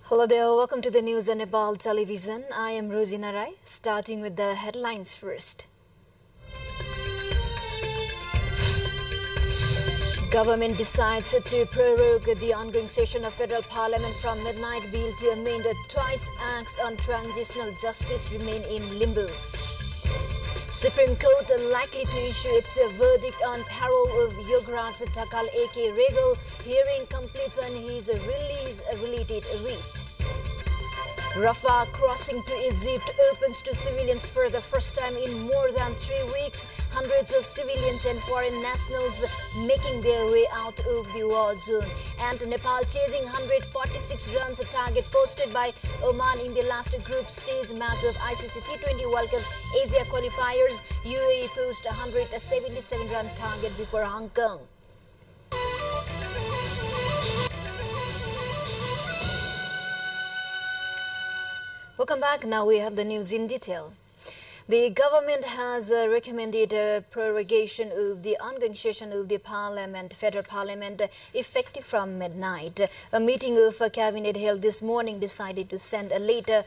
Hello there, welcome to the news on Nepal television. I am Rosina Rai, starting with the headlines first. Government decides to prorogue the ongoing session of Federal Parliament from midnight. Bill to amend twice acts on transitional justice remain in limbo. Supreme Court likely to issue its verdict on parole of Yograj Thakal A.K. Regal. Hearing completes on his release-related writ. Rafah crossing to Egypt opens to civilians for the first time in more than 3 weeks. Hundreds of civilians and foreign nationals making their way out of the war zone. And Nepal chasing 146 runs, a target posted by Oman in the last group stage match of ICC T20 World Cup Asia qualifiers. UAE post 177 run target before Hong Kong. Welcome back. Now we have the news in detail. The government has recommended a prorogation of the ongoing session of the Federal Parliament, effective from midnight. A meeting of cabinet held this morning decided to send a letter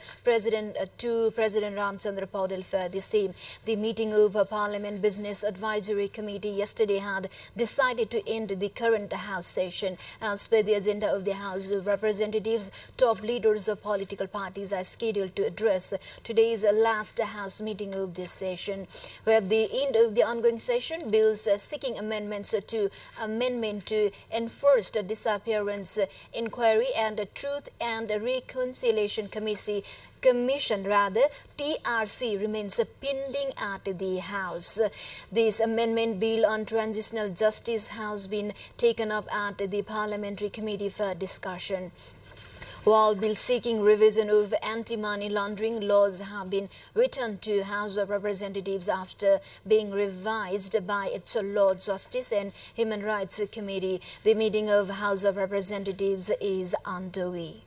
to President Ramchandra Paudel for the same. The meeting of Parliament Business Advisory Committee yesterday had decided to end the current House session. As per the agenda of the House of Representatives, top leaders of political parties are scheduled to address today's last House meeting of this session. At the end of the ongoing session, bills seeking amendments to amendment to enforced disappearance inquiry and Truth and Reconciliation Commission TRC remains pending at the House. This amendment bill on transitional justice has been taken up at the Parliamentary Committee for discussion. While bills seeking revision of anti-money laundering laws have been returned to House of Representatives after being revised by its Law, Justice and Human Rights Committee, the meeting of House of Representatives is underway.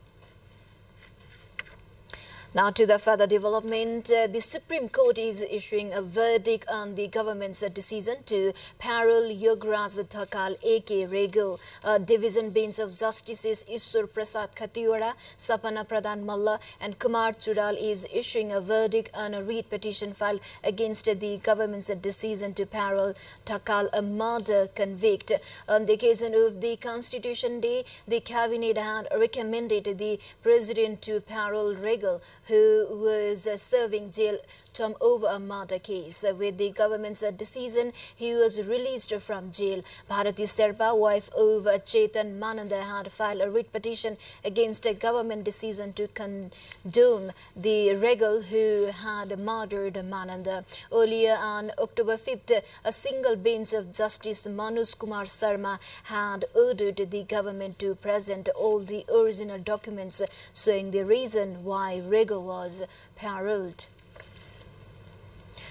Now to the further development, the Supreme Court is issuing a verdict on the government's decision to parole Yograj Thakal A.K. Regal. Division bench of Justices Ishwar Prasad Khatiwada, Sapana Pradhan Malla and Kumar Chural is issuing a verdict on a writ petition filed against the government's decision to parole Thakal, a murder convict. On the occasion of the Constitution Day, the Cabinet had recommended the President to parole Regal, who was serving jail term over a murder case. With the government's decision, he was released from jail. Bharati Sherpa, wife of Chetan Mananda, had filed a writ petition against a government decision to condemn the Regal who had murdered Mananda. Earlier on October 5th, a single bench of Justice Manoj Kumar Sharma had ordered the government to present all the original documents showing the reason why Regal was paroled.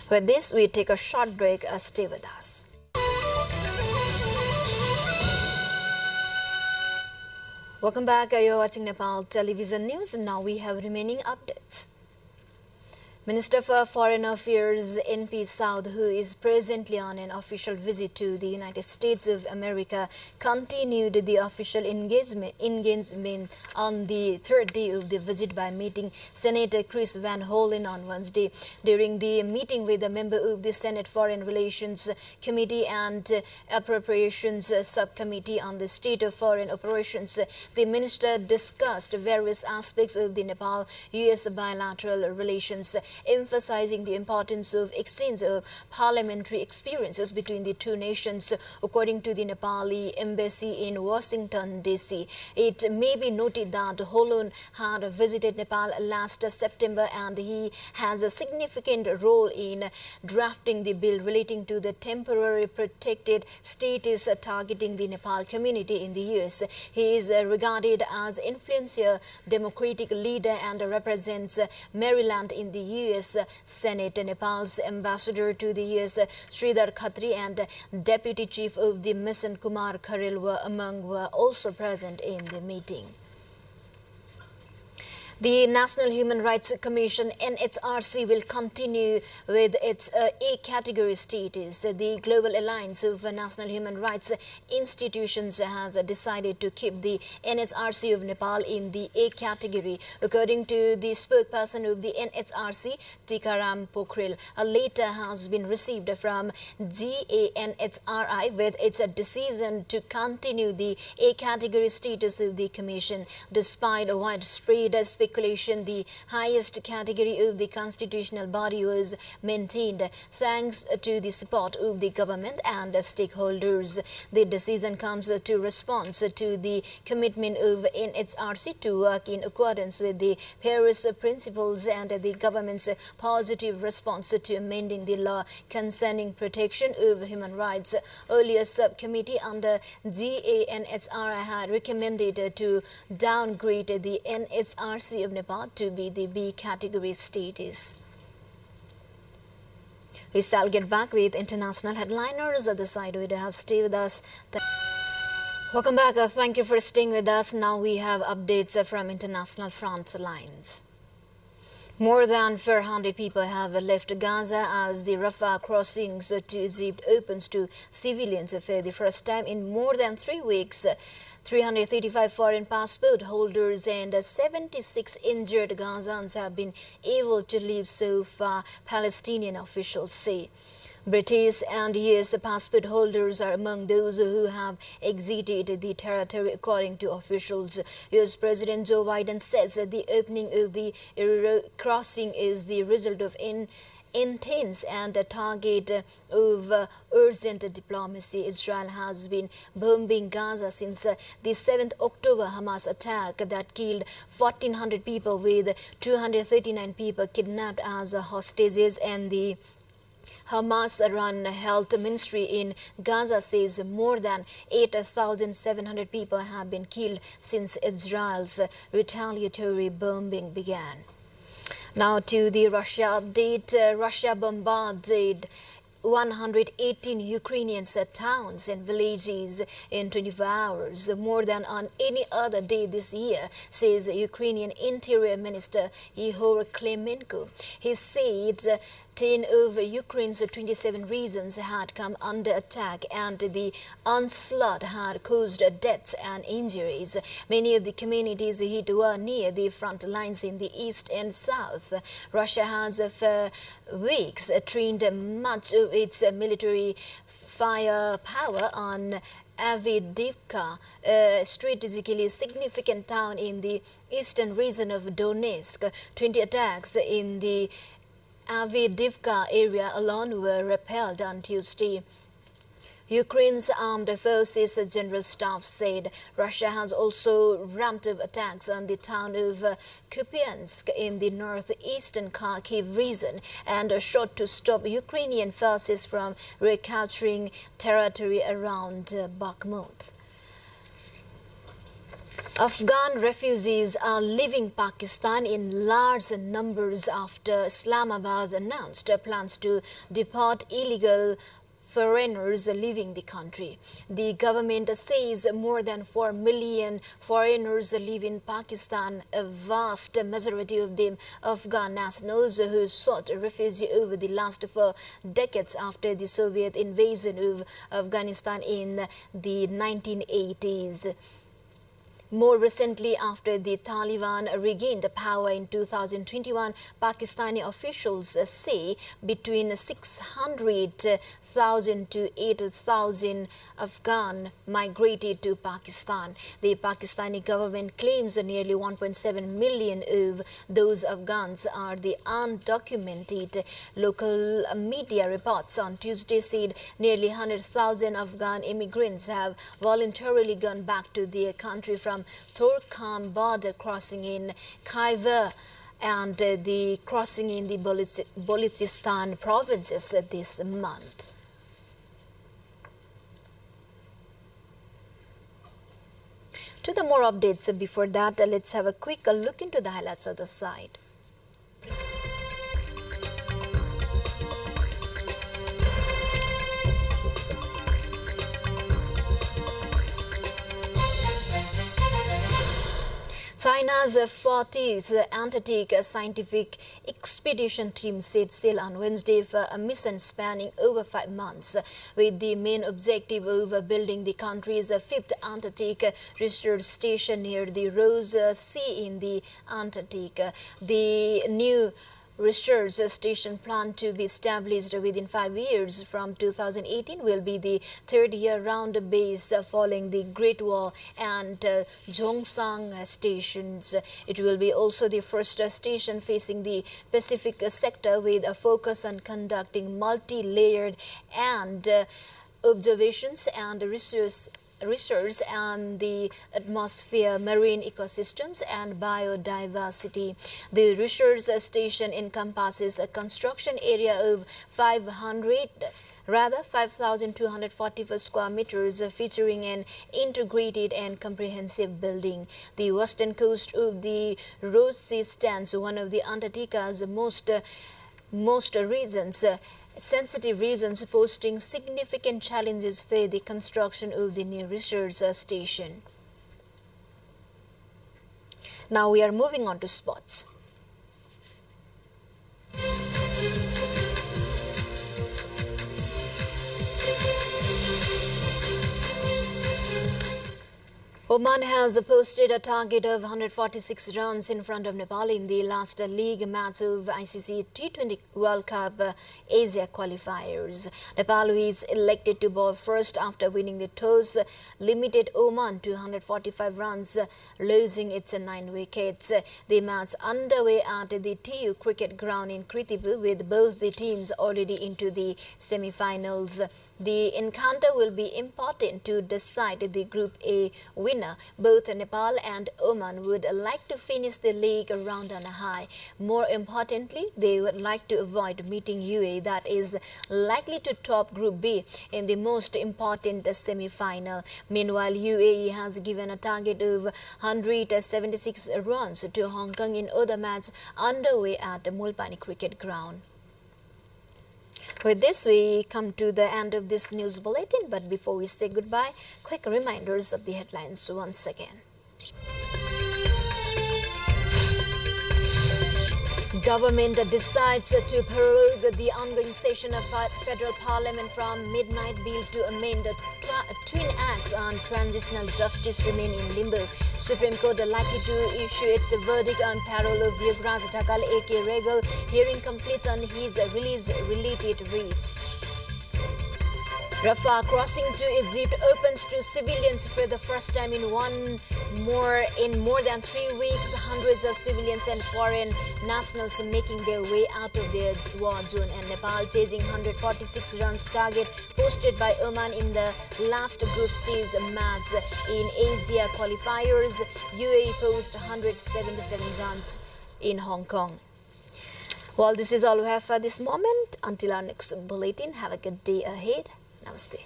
With this, we take a short break. Stay with us. Welcome back. You're watching Nepal Television News. Now we have remaining updates. Minister for Foreign Affairs N.P. South, who is presently on an official visit to the United States of America, continued the official engagement on the third day of the visit by meeting Senator Chris Van Hollen on Wednesday. During the meeting with a member of the Senate Foreign Relations Committee and Appropriations Subcommittee on the State of Foreign Operations, the minister discussed various aspects of the Nepal-U.S. bilateral relations, emphasizing the importance of exchange of parliamentary experiences between the two nations. According to the Nepali embassy in Washington, D.C., it may be noted that Holon had visited Nepal last September and he has a significant role in drafting the bill relating to the temporary protected status targeting the Nepal community in the U.S. He is regarded as influential Democratic leader and represents Maryland in the U.S. Senate. Nepal's ambassador to the U.S. Sridhar Khatri and Deputy Chief of the Mission Kumar Kharel were also present in the meeting. The National Human Rights Commission (NHRC) will continue with its A category status. The Global Alliance of National Human Rights Institutions has decided to keep the NHRC of Nepal in the A category. According to the spokesperson of the NHRC, Tikaram Pokhrel, a letter has been received from GANHRI with its decision to continue the A category status of the Commission. Despite a widespread speculation, the highest category of the constitutional body was maintained thanks to the support of the government and stakeholders. The decision comes to response to the commitment of NHRC to work in accordance with the Paris Principles and the government's positive response to amending the law concerning protection of human rights. Earlier, subcommittee under GANHRI had recommended to downgrade the NHRC of Nepal to be the B category status. We shall get back with international headliners. At the side, we have stay with us. Welcome back. Thank you for staying with us. Now we have updates from international front lines. More than 400 people have left Gaza as the Rafah crossings to Egypt opens to civilians for the first time in more than 3 weeks. 335 foreign passport holders and 76 injured Gazans have been able to leave so far, Palestinian officials say. British and US passport holders are among those who have exited the territory, according to officials. US President Joe Biden says that the opening of the crossing is the result of intense and a target of urgent diplomacy. Israel has been bombing Gaza since the 7th October Hamas attack that killed 1,400 people, with 239 people kidnapped as hostages, and the Hamas-run health ministry in Gaza says more than 8,700 people have been killed since Israel's retaliatory bombing began. Now to the Russia update. Russia bombarded 118 Ukrainian towns and villages in 24 hours, more than on any other day this year, says Ukrainian Interior Minister Ihor Klemenko. He said 10 of Ukraine's 27 regions had come under attack and the onslaught had caused deaths and injuries. Many of the communities hit were near the front lines in the east and south. Russia has for weeks trained much of its military firepower on Avdiivka, a strategically significant town in the eastern region of Donetsk. 20 attacks in the Avdiivka area alone were repelled on Tuesday. Ukraine's Armed Forces General Staff said Russia has also ramped up attacks on the town of Kupiansk in the northeastern Kharkiv region and shot to stop Ukrainian forces from recapturing territory around Bakhmut. Afghan refugees are leaving Pakistan in large numbers after Islamabad announced plans to deport illegal foreigners leaving the country. The government says more than 4 million foreigners live in Pakistan, a vast majority of them Afghan nationals who sought refuge over the last 4 decades after the Soviet invasion of Afghanistan in the 1980s. More recently, after the Taliban regained power in 2021, Pakistani officials say between 600,000 to 8,000 Afghan migrated to Pakistan. The Pakistani government claims nearly 1.7 million of those Afghans are the undocumented. Local media reports on Tuesday said nearly 100,000 Afghan immigrants have voluntarily gone back to their country from Torkham border crossing in Khyber and the crossing in the Balochistan provinces this month. To the more updates before that, let's have a quick look into the highlights of the site. China's 40th Antarctic scientific expedition team set sail on Wednesday for a mission spanning over 5 months, with the main objective of building the country's 5th Antarctic research station near the Ross Sea in the Antarctic. The new research station planned to be established within 5 years from 2018 will be the third year-round base following the Great Wall and Zhongshan stations. It will be also the first station facing the Pacific sector with a focus on conducting multi-layered and observations and research on the atmosphere, marine ecosystems and biodiversity. The research station encompasses a construction area of 5,244 square meters, featuring an integrated and comprehensive building. The western coast of the Ross Sea stands one of the Antarctica's most sensitive regions, posing significant challenges for the construction of the new research station. Now we are moving on to sports. Oman has posted a target of 146 runs in front of Nepal in the last league match of ICC T20 World Cup Asia qualifiers. Nepal, who is elected to bowl first after winning the toss, limited Oman to 145 runs, losing its 9 wickets. The match underway at the TU cricket ground in Kirtipur, with both the teams already into the semi-finals. The encounter will be important to decide the Group A winner. Both Nepal and Oman would like to finish the league round on a high. More importantly, they would like to avoid meeting UAE, that is likely to top Group B in the most important semi-final. Meanwhile, UAE has given a target of 176 runs to Hong Kong in other match underway at the Mulpani cricket ground. With this, we come to the end of this news bulletin, but before we say goodbye, quick reminders of the headlines once again. Government decides to prorogue the ongoing session of Federal Parliament from midnight. Bill to amend the Twin Acts on transitional justice remain in limbo. Supreme Court likely to issue its verdict on parole of Yogaraj Thakal A.K. Regal. Hearing completes on his release-related writ. Rafah crossing to Egypt opens to civilians for the first time in more than 3 weeks. Hundreds of civilians and foreign nationals making their way out of their war zone. And Nepal chasing 146 runs target posted by Oman in the last group stage match in Asia qualifiers. UAE post 177 runs in Hong Kong. Well, this is all we have for this moment. Until our next bulletin, have a good day ahead. Namaste.